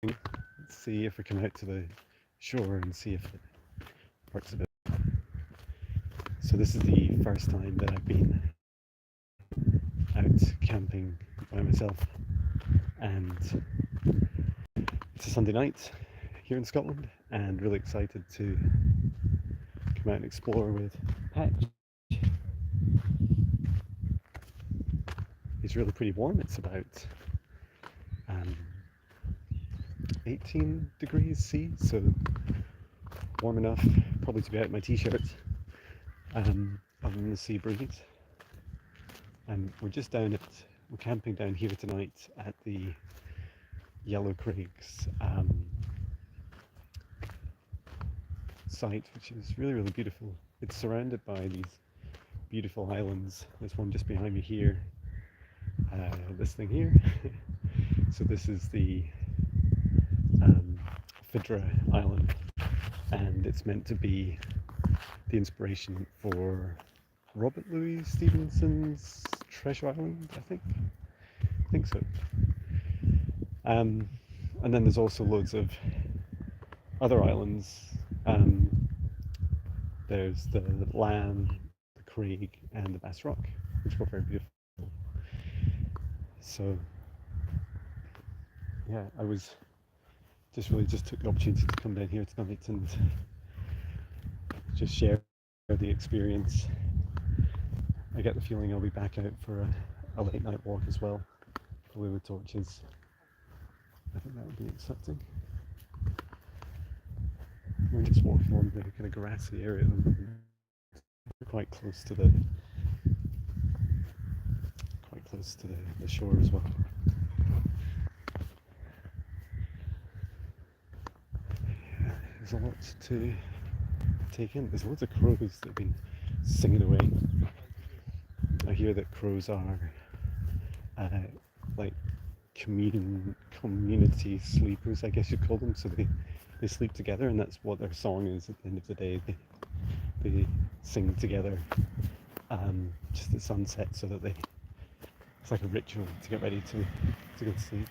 Let's see if we come out to the shore and see if it works a bit. So this is the first time that I've been out camping by myself, and it's a Sunday night here in Scotland, and really excited to come out and explore with Patch. It's really pretty warm. It's about 18 degrees C, so warm enough probably to be out in my t-shirt, other than the sea breeze. And we're camping down here tonight at the Yellow Craigs site, which is really, really beautiful. It's surrounded by these beautiful islands. There's one just behind me here, this thing here. So this is the Fidra Island, and it's meant to be the inspiration for Robert Louis Stevenson's Treasure Island, I think so. And then there's also loads of other islands. There's the Lamb, the Craig, and the Bass Rock, which are very beautiful. So yeah, I was just took the opportunity to come down here tonight and just share the experience. I get the feeling I'll be back out for a late night walk as well, probably with torches. I think that would be exciting. We're just walking on the kind of grassy area at the moment. We're quite close to the shore as well. Yeah, there's a lot to take in. There's loads of crows that have been singing away. I hear that crows are like community sleepers, I guess you'd call them. So they sleep together, and that's what their song is at the end of the day. They sing together just at sunset, so that it's like a ritual to get ready to go to sleep.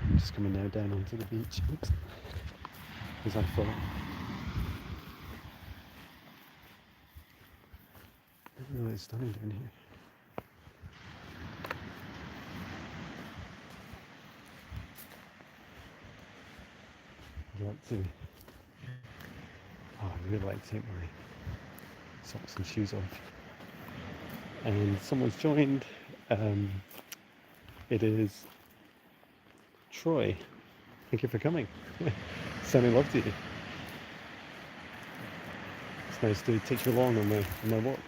I'm just coming now down onto the beach. Oops. As I fall. Oh, it's stunning down here. I really like to take my socks and shoes off. And someone's joined. It is Troy. Thank you for coming. Sending love to you. It's nice to take you along on my walk.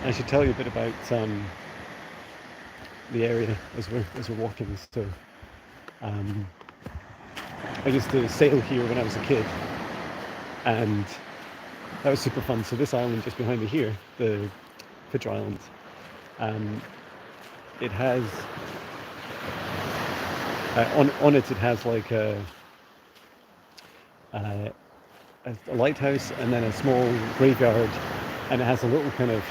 I should tell you a bit about the area as we're walking. So I used to sail here when I was a kid, and that was super fun. So this island just behind me here, the Fidra Island, it has on it has like a lighthouse and then a small graveyard, and it has a little kind of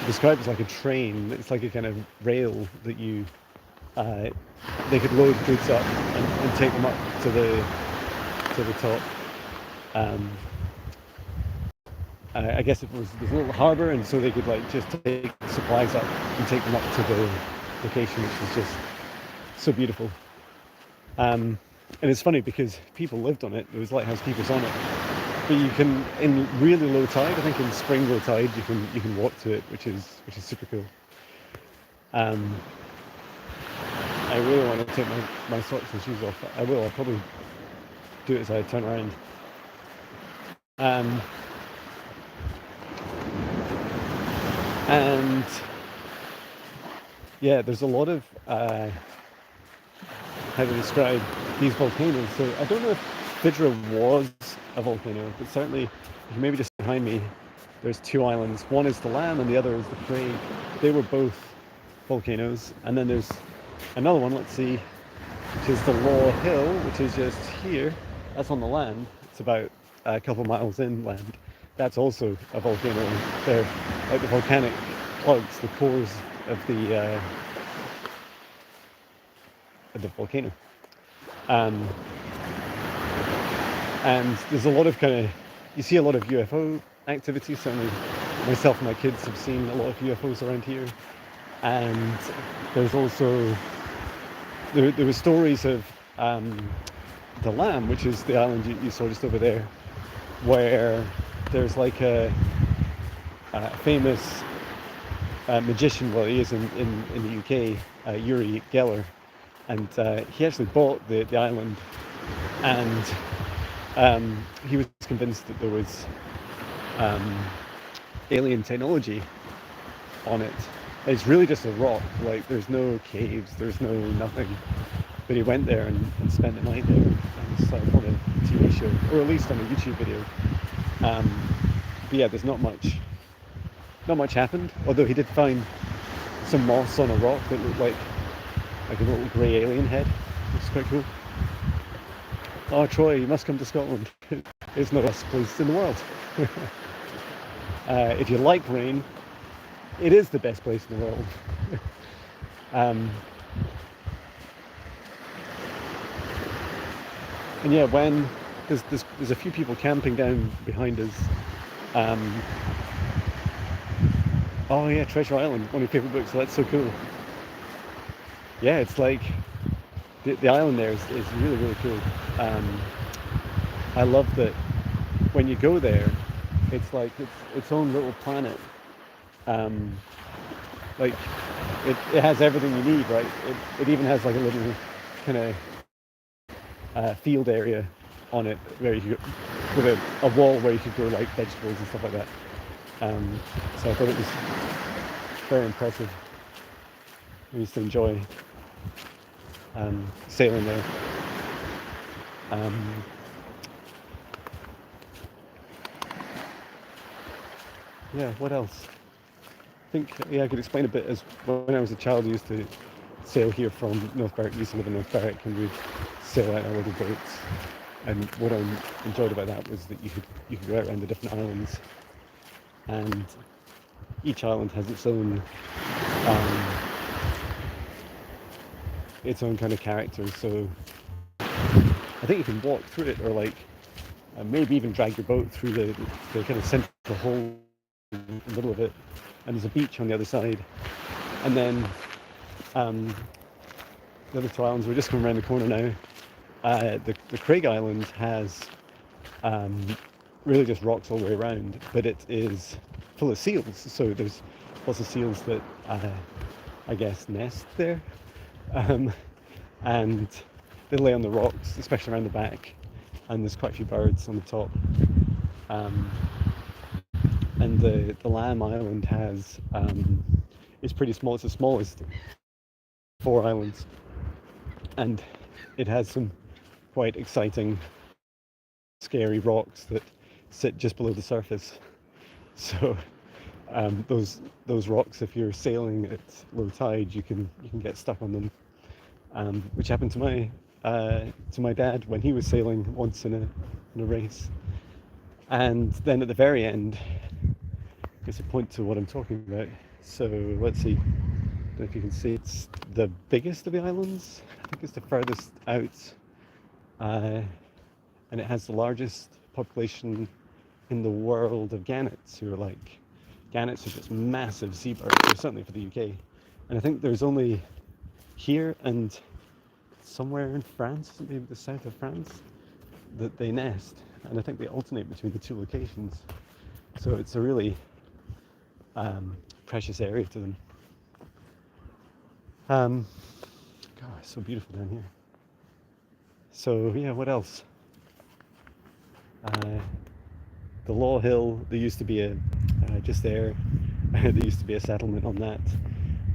described as like a train. It's like a kind of rail that they could load goods up and take them up to the top. I guess there's a little harbour, and so they could like just take supplies up and take them up to the location, which is just so beautiful. And it's funny because people lived on it. There was lighthouse keepers on it. But you can, in really low tide, I think in spring low tide, you can walk to it, which is super cool. I really want to take my socks and shoes off. I will. I'll probably do it as I turn around. And yeah, there's a lot of how to describe these volcanoes. So I don't know if Fidra was a volcano, but certainly, maybe just behind me, there's two islands. One is the Lamb and the other is the Craig. They were both volcanoes. And then there's another one, let's see, which is the Law Hill, which is just here. That's on the land. It's about a couple miles inland. that's also a volcano. They're like the volcanic plugs, the cores of the volcano. Um, and there's a lot of you see a lot of UFO activity. Certainly myself and my kids have seen a lot of UFOs around here. And there's also, there were stories of the Lamb, which is the island you saw just over there, where there's like a famous magician, well, he is in the UK, Uri Geller, and he actually bought the island, and he was convinced that there was alien technology on it. It's really just a rock, like there's no caves, there's no nothing. But he went there and spent the night there, and it's like on a TV show, or at least on a YouTube video. But yeah, there's not much happened, although he did find some moss on a rock that looked like a little grey alien head. It's quite cool. Oh, Troy, you must come to Scotland. It's not the best place in the world. If you like rain, it is the best place in the world. And yeah, when there's a few people camping down behind us. Oh yeah, Treasure Island, one of your favourite books. So that's so cool. Yeah, it's like the island there is really, really cool. I love that when you go there, it's like its own little planet. Like it has everything you need, right? It even has like a little kind of field area on it where you could, with a wall where you could grow like vegetables and stuff like that. So I thought it was very impressive. I used to enjoy sailing there. Yeah, what else? I think, yeah, I could explain a bit. As when I was a child, I used to sail here from North Berwick. I used to live in North Berwick, and we'd sail out our little boats. And what I enjoyed about that was that you could go out around the different islands, and each island has its own kind of character. So I think you can walk through it, or like maybe even drag your boat through the kind of central hole in the middle of it, and there's a beach on the other side. And then the other two islands, we're just coming around the corner now. The Craig Island has really just rocks all the way around, but it is full of seals. So there's lots of seals that I guess nest there, and they lay on the rocks, especially around the back. And there's quite a few birds on the top. And the Lamb Island has it's pretty small. It's the smallest 4 islands, and it has some quite exciting, scary rocks that sit just below the surface. So those rocks, if you're sailing at low tide, you can get stuck on them, which happened to my dad when he was sailing once in a race. And then at the very end, it's a point to what I'm talking about. So let's see, I don't know if you can see, it's the biggest of the islands. I think it's the furthest out, and it has the largest population in the world of gannets, who are like, gannets are just massive seabirds, certainly for the UK. And I think there's only here and somewhere in France, maybe the south of France, that they nest. And I think they alternate between the 2 locations. So it's a really precious area to them. God, it's so beautiful down here. So yeah, what else? The Law Hill, there used to be just there, there used to be a settlement on that.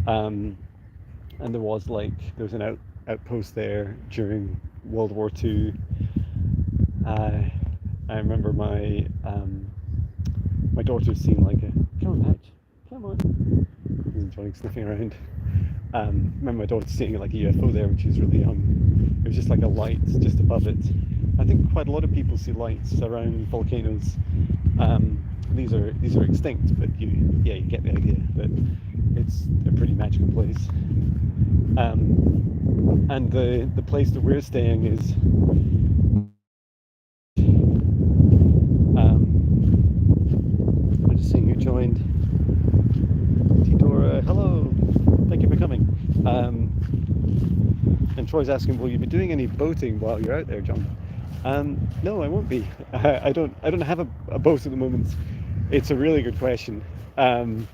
And there was an outpost there during World War II. I remember my daughter seeing like a, come on, he's enjoying sniffing around. Remember my daughter seeing like a UFO there when she was really young. It was just like a light just above it. I think quite a lot of people see lights around volcanoes, these are extinct, but you get the idea that it's a pretty magical place. And the place that we're staying is I'm just seeing who joined. Tidora, hello, thank you for coming. And Troy's asking, will you be doing any boating while you're out there, John? No, I won't be. I don't have a boat at the moment. It's a really good question. I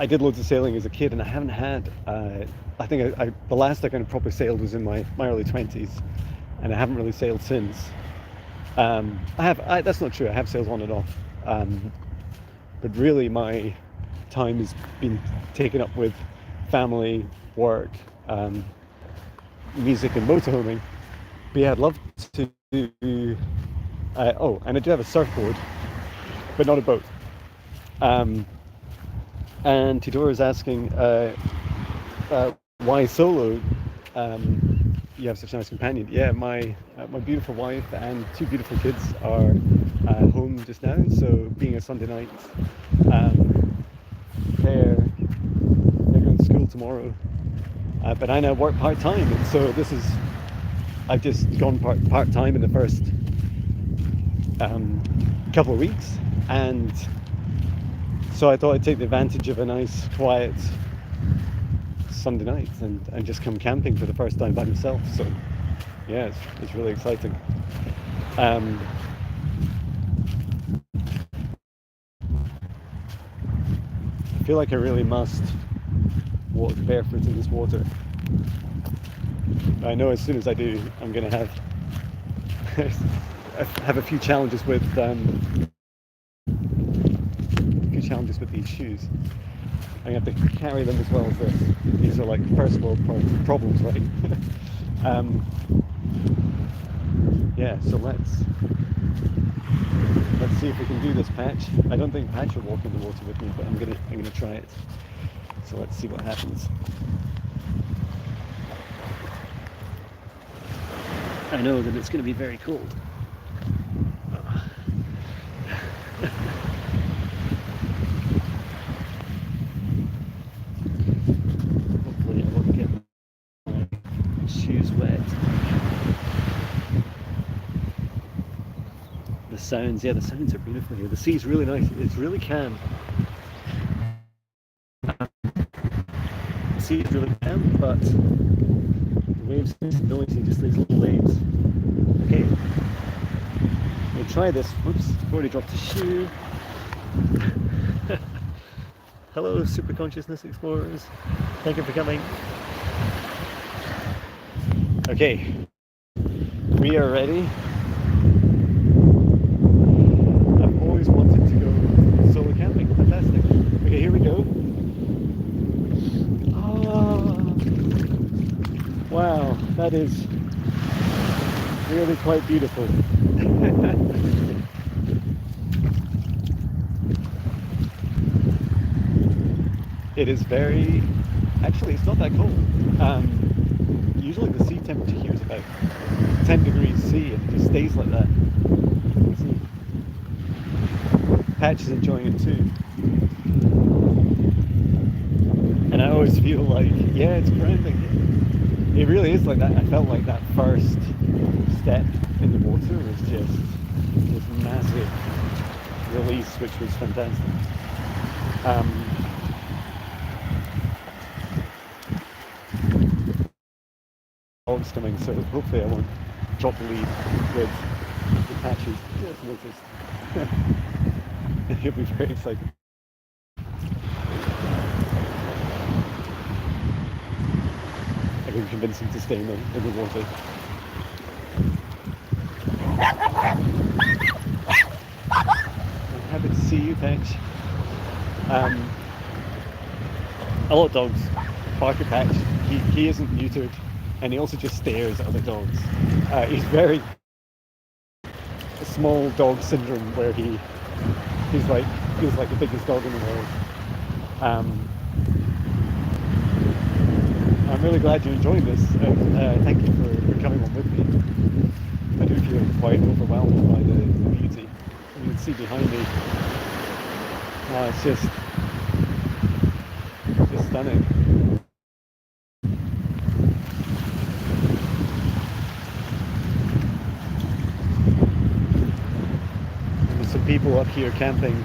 did loads of sailing as a kid, and I haven't had. I think the last I kind of properly sailed was in my early 20s, and I haven't really sailed since. That's not true. I have sailed on and off, but really my time has been taken up with family, work, music, and motorhoming. But yeah, I'd love to do. Oh, and I do have a surfboard, but not a boat. And Tidora is asking, why solo? You have such a nice companion. Yeah, my beautiful wife and two beautiful kids are home just now. So being a Sunday night, they're going to school tomorrow. But I now work part-time, and so I've just gone part-time in the first couple of weeks, and so I thought I'd take the advantage of a nice quiet Sunday night and just come camping for the first time by myself. So yeah, it's really exciting. I feel like I really must walk barefoot in this water. I know as soon as I do, I'm going to have a few challenges with these shoes. I have to carry them as well as this. These are like first world problems, right? Yeah, so let's see if we can do this, Patch. I don't think Patch will walk in the water with me, but I'm gonna try it. So let's see what happens. I know that it's going to be very cold. Hopefully I won't get my shoes wet. The sounds are beautiful here. The sea's really nice. It's really calm. The sea is really calm, but the waves are noisy, just these little waves. Okay, we'll try this. Whoops, I've already dropped a shoe. Hello, Super Consciousness Explorers. Thank you for coming. Okay, we are ready. I've always wanted to go solo camping. Fantastic. Okay, here we go. Oh, wow, that is really quite beautiful. It is actually it's not that cold. Usually the sea temperature here is about 10 degrees C, and it just stays like that. Patch is enjoying it too. And I always feel like, yeah, it's grounding. It really is like that. I felt like that first step in the water was just this massive release, which was fantastic. Dogs coming, so hopefully I won't drop the lead with the Patches. Just noticed. He'll be very excited. I can convince him to stay in the water. I'm happy to see you, Patch. A lot of dogs bark at Patch. He isn't neutered, and he also just stares at other dogs. He's very small dog syndrome, where he feels like the biggest dog in the world. I'm really glad you're enjoying this. Thank you for coming on with me. I do feel quite overwhelmed by the beauty. You can see behind me. It's just stunning. And there's some people up here camping.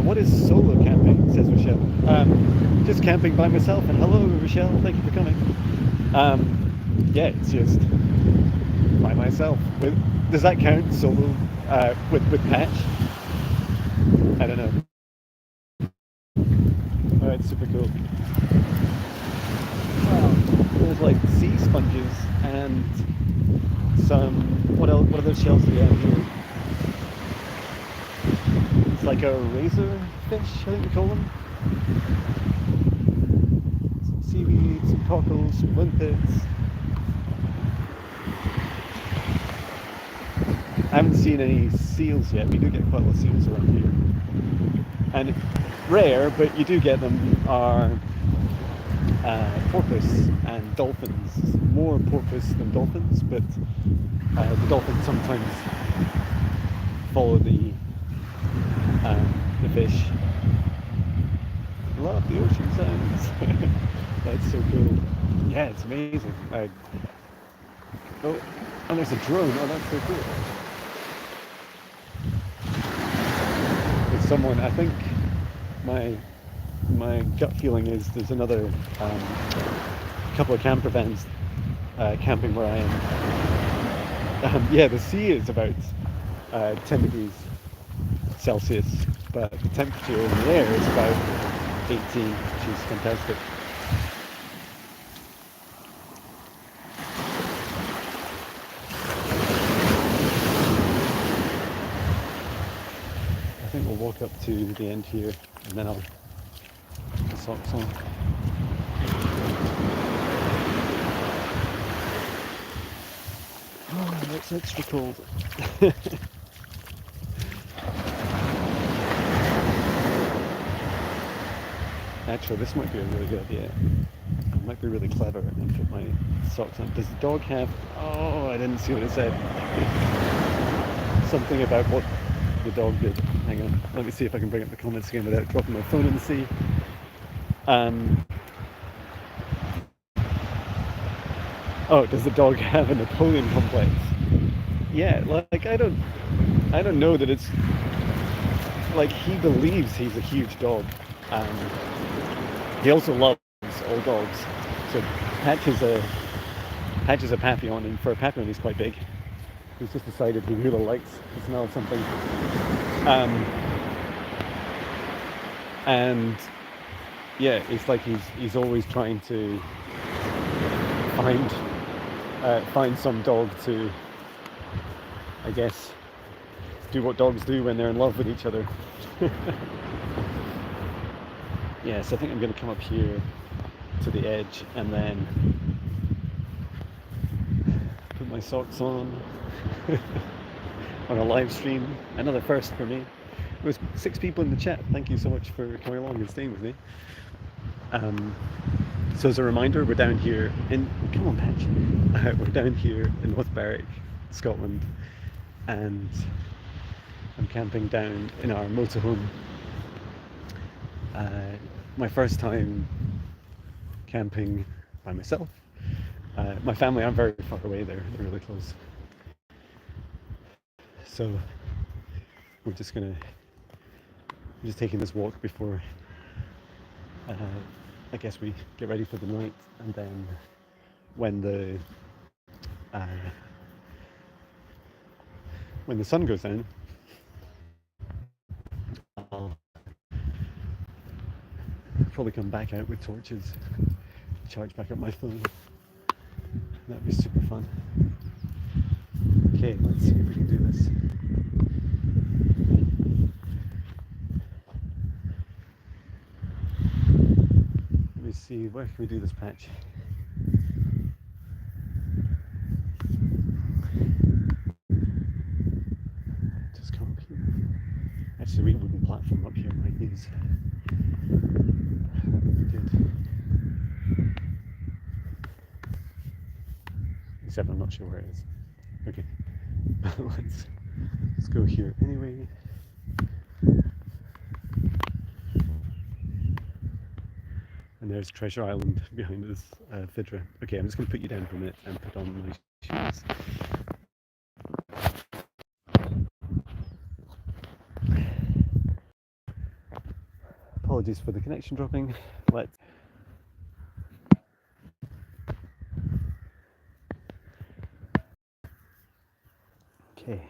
What is solo camping, says Rochelle. Just camping by myself. And hello, Rochelle, thank you for coming. Yeah, it's just by myself. Does that count solo with Patch? I don't know. Alright, super cool. Wow, there's like sea sponges and some, what other shells do we have here? It's like a razor fish, I think we call them. Some seaweed, some cockles, some limpets. I haven't seen any seals yet. We do get quite a lot of seals around here. And rare, but you do get them, are porpoise and dolphins. More porpoise than dolphins, but the dolphins sometimes follow the fish. Love the ocean sounds. That's so cool. Yeah, it's amazing. Oh, and there's a drone. Oh, that's so cool. There's someone, I think my gut feeling is there's another couple of camper vans camping where I am. Yeah, the sea is about 10 degrees Celsius, but the temperature in the air is about 18, which is fantastic. I think we'll walk up to the end here and then I'll put the socks on. Oh, it's extra cold. Actually, this might be a really good idea. I might be really clever and put my socks on. Does the dog have... Oh, I didn't see what it said. Something about what the dog did. Hang on, let me see if I can bring up the comments again without dropping my phone in the sea. Oh, does the dog have a Napoleon complex? Yeah, like I don't know that it's like he believes he's a huge dog. He also loves all dogs. So Patch is a Papillon, and for a Papillon he's quite big. He's just decided he really likes the smell of something. And yeah, it's like he's always trying to find some dog to, I guess, do what dogs do when they're in love with each other. Yes, I think I'm going to come up here to the edge and then put my socks on on a live stream. Another first for me. There was 6 people in the chat. Thank you so much for coming along and staying with me. So as a reminder, we're down here in... Come on, Patch. We're down here in North Berwick, Scotland, and I'm camping down in our motorhome. My first time camping by myself. My family aren't very far away, they're really close. So we're just taking this walk before I guess we get ready for the night, and then when the sun goes down, I'll probably come back out with torches, charge back up my phone. That'd be super fun. Okay, let's see if we can do this. Let me see, where can we do this, Patch? Just come up here. Actually, we wooden platform up here might use. That would be good. except I'm not sure where it is. Okay, let's go here anyway. And there's Treasure Island behind us, Fidra. Okay, I'm just going to put you down for a minute and put on my shoes. Apologies for the connection dropping. Let's. Okay.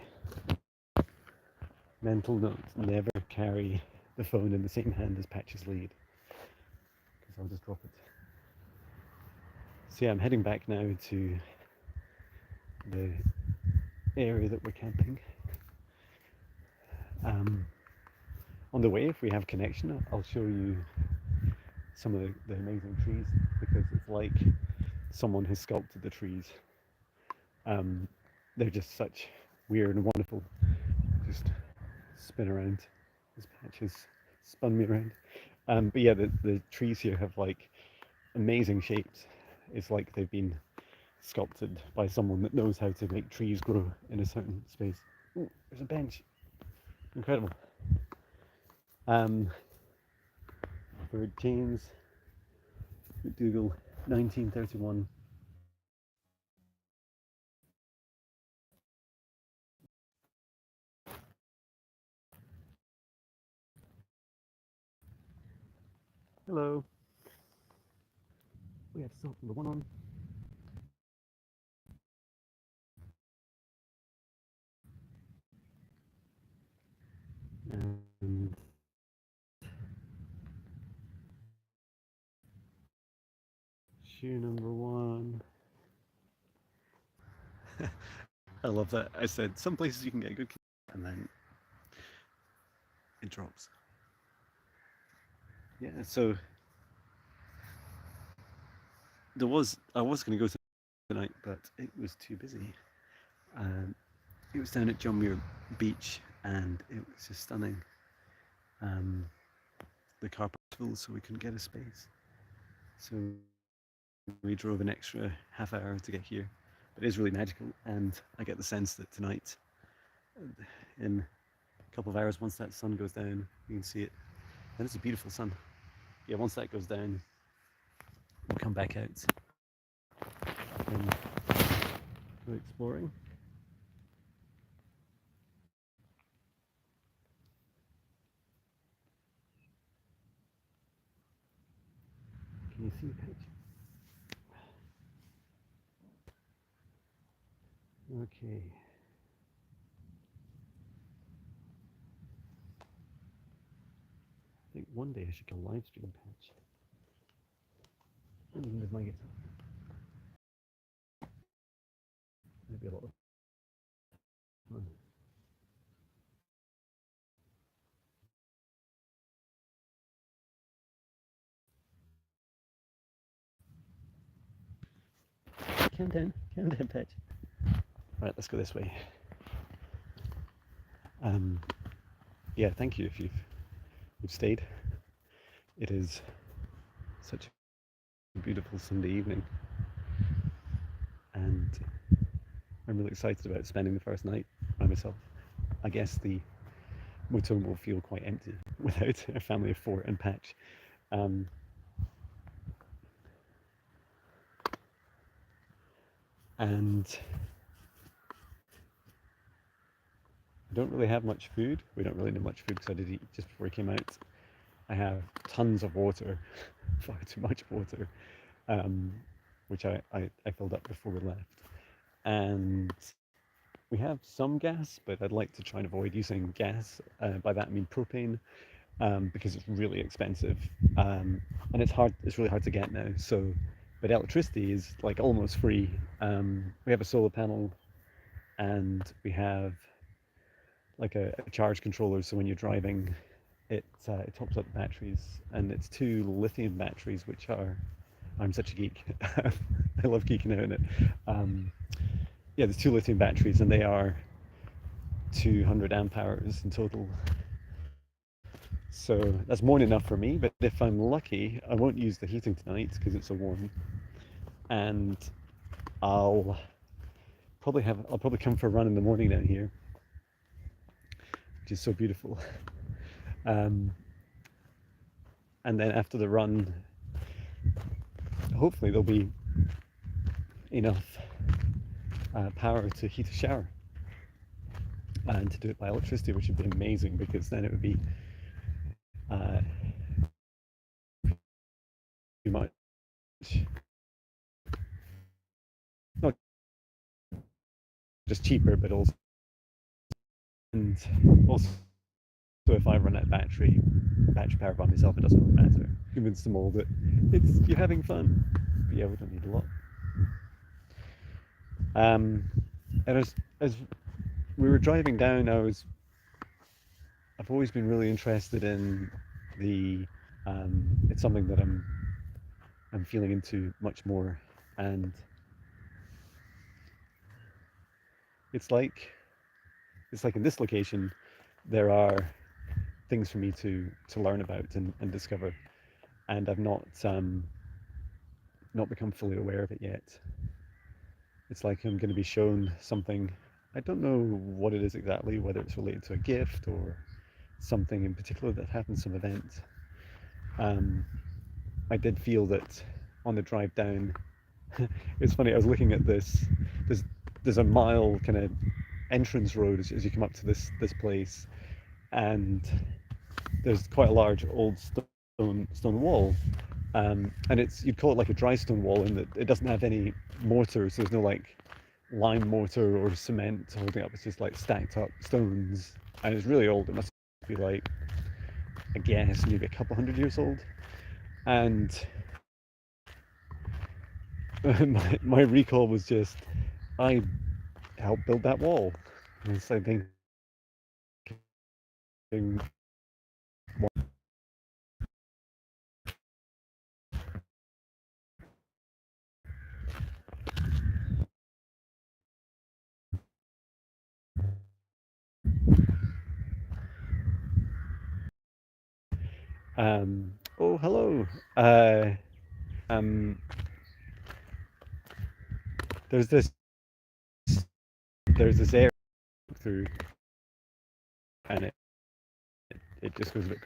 Mental note: never carry the phone in the same hand as Patch's lead, because I'll just drop it. So yeah, I'm heading back now to the area that we're camping. On the way, if we have connection, I'll show you some of the amazing trees, because it's like someone has sculpted the trees. They're just such weird and wonderful. Just spin around. This patch has spun me around. But yeah, the trees here have like amazing shapes. It's like they've been sculpted by someone that knows how to make trees grow in a certain space. Ooh, there's a bench. Incredible. For James McDougall, 1931. Hello. We have salt number 1 on. And shoe number 1. I love that. I said some places you can get good, and then it drops. Yeah, so I was going to go tonight, but it was too busy. It was down at Jon Binnie Beach, and it was just stunning. The car park was full, so we couldn't get a space. So we drove an extra half hour to get here. But it is really magical, and I get the sense that tonight, in a couple of hours, once that sun goes down, you can see it. And it's a beautiful sun. Yeah, once that goes down, we'll come back out and go exploring. Can you see the picture? Okay. I think one day I should go live stream Patch. With my guitar. That'd be a lot of fun. Calm down, Patch. Right, let's go this way. Yeah, thank you if you've stayed. It is such a beautiful Sunday evening, and I'm really excited about spending the first night by myself. I guess the motorhome will feel quite empty without a family of 4 and Patch. And I don't really have much food. We don't really need much food, because I did eat just before we came out. I have tons of water, far too much water, which I filled up before we left. And we have some gas, but I'd like to try and avoid using gas. By that I mean propane, because it's really expensive, and it's really hard to get now. So, but electricity is like almost free. We have a solar panel, and we have like a charge controller, so when you're driving, it tops up the batteries, and it's 2 lithium batteries, which are, I'm such a geek. I love geeking out in it. Yeah, there's 2 lithium batteries, and they are 200 amp hours in total. So that's more than enough for me, but if I'm lucky, I won't use the heating tonight because it's so warm, and I'll I'll probably come for a run in the morning down here, which is so beautiful. And then after the run, hopefully there'll be enough power to heat a shower and to do it by electricity, which would be amazing, because then it would be too much, not just cheaper, but also, and also, so if I run out of battery power by myself, it doesn't really matter. Convince them all that you're having fun. But yeah, we don't need a lot. And as we were driving down, I've always been really interested in the it's something that I'm feeling into much more, and it's like in this location there are things for me to learn about and discover, and I've not become fully aware of it yet. It's like I'm going to be shown something. I don't know what it is exactly, whether it's related to a gift or something in particular that happened, some event. I did feel that on the drive down, it's funny, I was looking at this, there's a mile kind of entrance road as you come up to this place, and there's quite a large old stone wall, and you'd call it like a dry stone wall, in that it doesn't have any mortar, so there's no like lime mortar or cement holding up. It's just like stacked up stones, and it's really old. It must be like, I guess, maybe a couple 100 years old. And my recall was just, I helped build that wall. And so I think, oh, hello. Um, there's this area through, and it just goes a bit.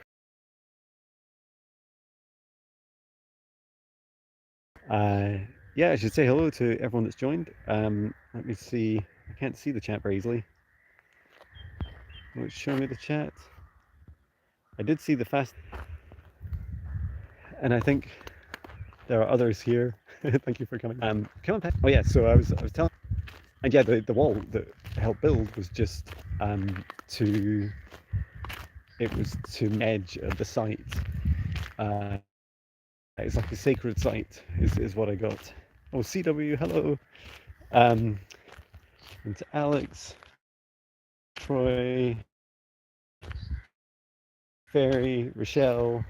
Yeah, I should say hello to everyone that's joined. Let me see. I can't see the chat very easily. Will it show me the chat? I did see the fast, and I think there are others here. Thank you for coming. Come on, Pat. Oh yeah, so I was telling, and yeah, the wall that I helped build was just to the edge of the site. It's like a sacred site is what I got. Oh, CW, hello. And to Alex, Troy, Ferry, Rochelle,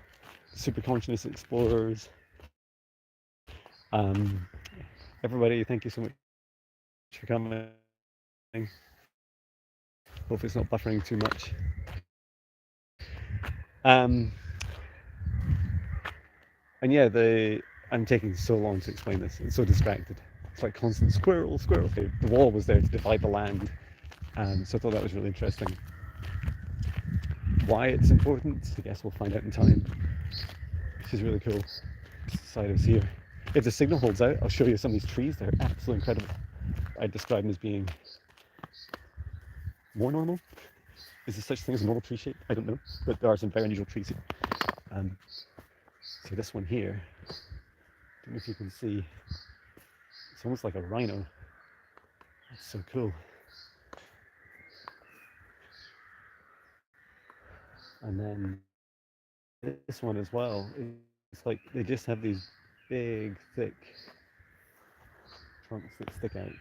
Super Consciousness Explorers. Everybody, thank you so much for coming. Hopefully it's not buffering too much. And yeah, I'm taking so long to explain this. It's so distracted. It's like constant squirrel. The wall was there to divide the land, so I thought that was really interesting. Why it's important, I guess we'll find out in time. This is really cool. This side is here. If the signal holds out, I'll show you some of these trees. They're absolutely incredible. I describe them as being more normal. Is there such thing as a normal tree shape? I don't know, but there are some very unusual trees here. So this one here, I don't know if you can see, it's almost like a rhino. That's so cool. And then this one as well, it's like they just have these big, thick trunks that stick out.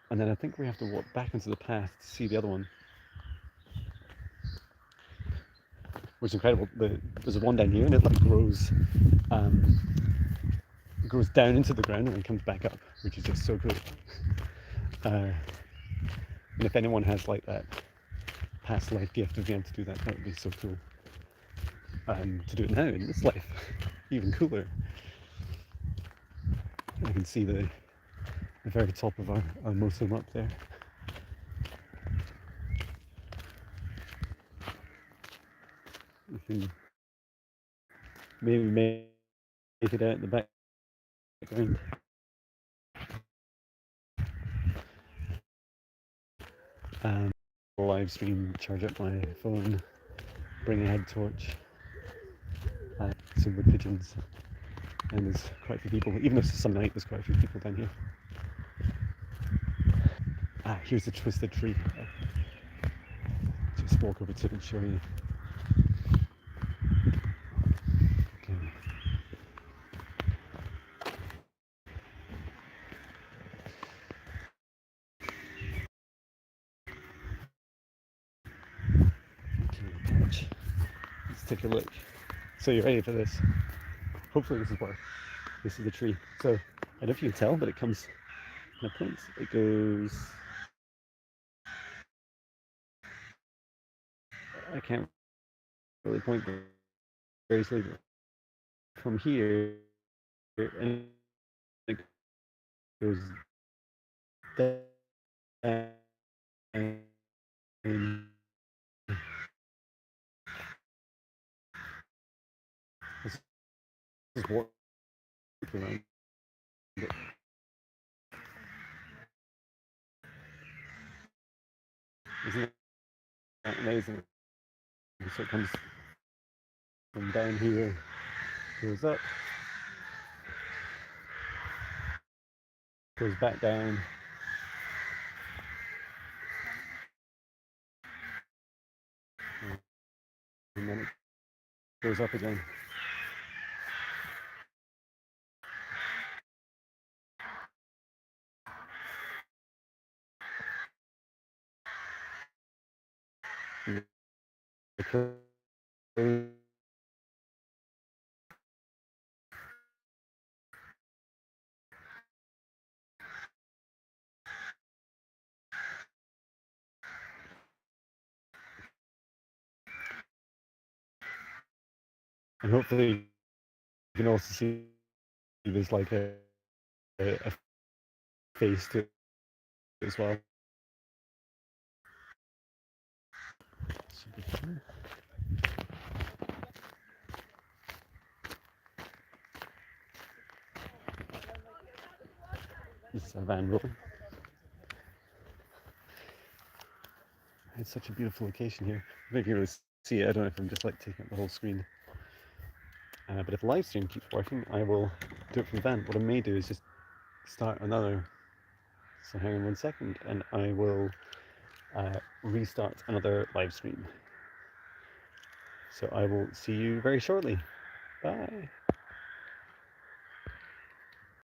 And then I think we have to walk back into the path to see the other one, which is incredible. There's a one down here, and it like grows down into the ground and then comes back up, which is just so cool. And if anyone has like that past life gift of being able to do that, that would be so cool. To do it now in this life, even cooler. I can see the the very top of our motorhome up there. You can maybe make it out in the background. Live stream, charge up my phone, bring a head torch, some wood pigeons, and there's quite a few people. Even though it's some night, there's quite a few people down here. Here's the twisted tree. Just walk over to it and show you. Okay. Let's take a look. So you're ready for this? Hopefully this is the tree. So I don't know if you can tell, but it comes in a point. It goes. I can't really point very slowly from here, and it goes down. This is what around it. Isn't that amazing? So it comes from down here, goes up, goes back down, and then it goes up again. And hopefully you can also see there's like a face to it as well. Should be clear. This is our van rolling. It's such a beautiful location here. I think you really see it. I don't know if I'm just like taking up the whole screen. But if the live stream keeps working, I will do it from the van. What I may do is just start another. So hang on 1 second, and I will restart another live stream. So I will see you very shortly. Bye.